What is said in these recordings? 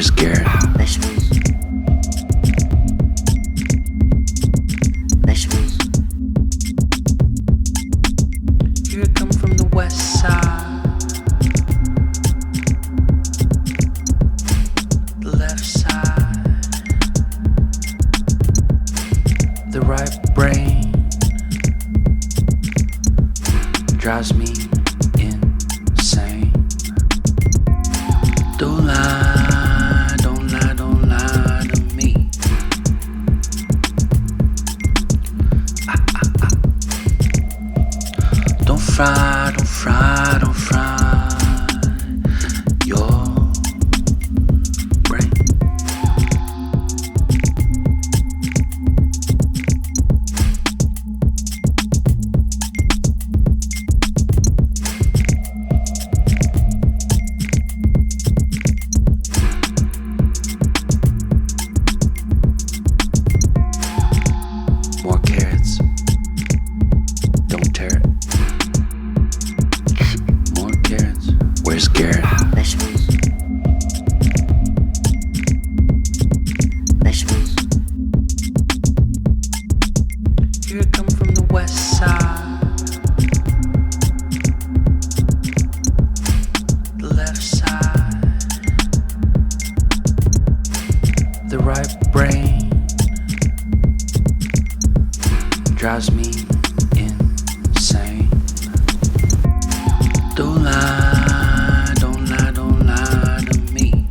scared. Here I come from the west side, the left side, the right brain drives me insane. Don't lie, don't lie, don't lie to me. Don't fry, don't fry, don't fry your brain. More carrots, don't tear it. More carrots, we're scared. Here I come from the west side, the left side, the right brain drives me insane. Don't lie, don't lie, don't lie to me.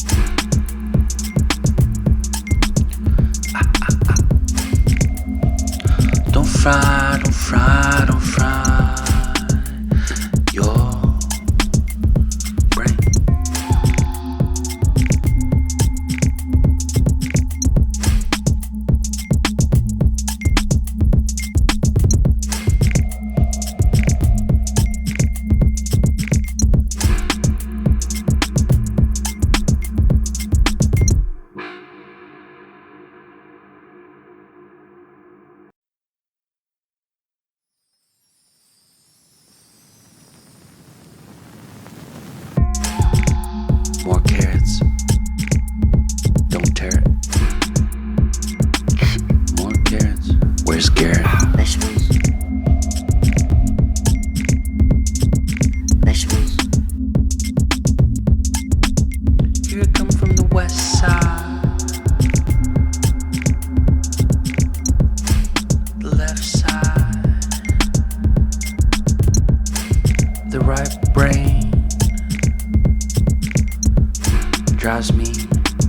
Don't fry, don't fry, don't fry your brain. More carrots, don't tear it. More carrots, we're scared. Here I come from the west side, the left side, the right brain drives me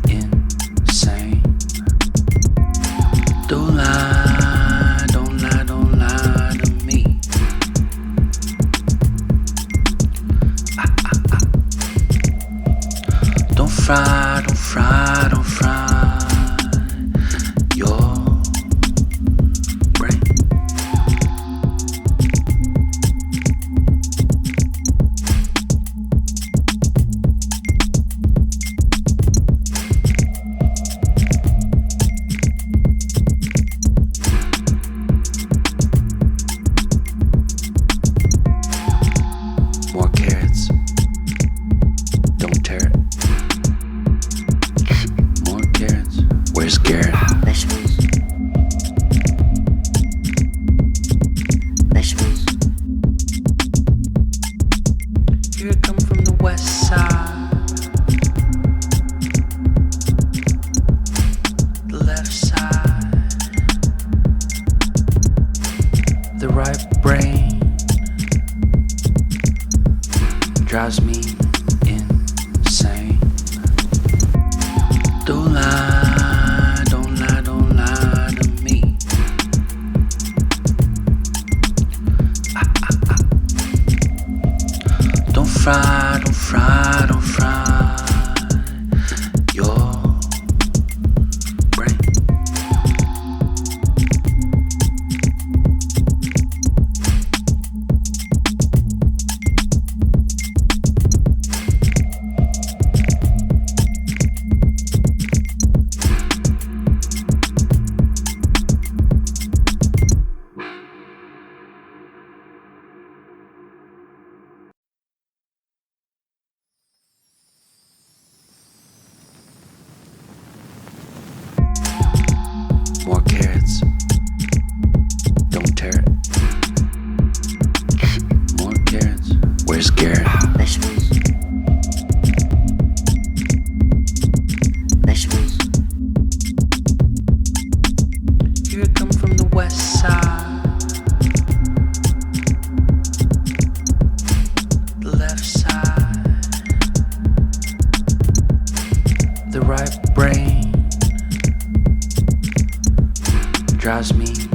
insane. Don't lie, don't lie, don't lie to me. Don't fry, don't fry, don't fry your brain. More carrots, don't tear it. More carrots, we're scared. Here I come from the west side, the left side, the right brain drives me insane. Don't lie, don't lie, brain drives me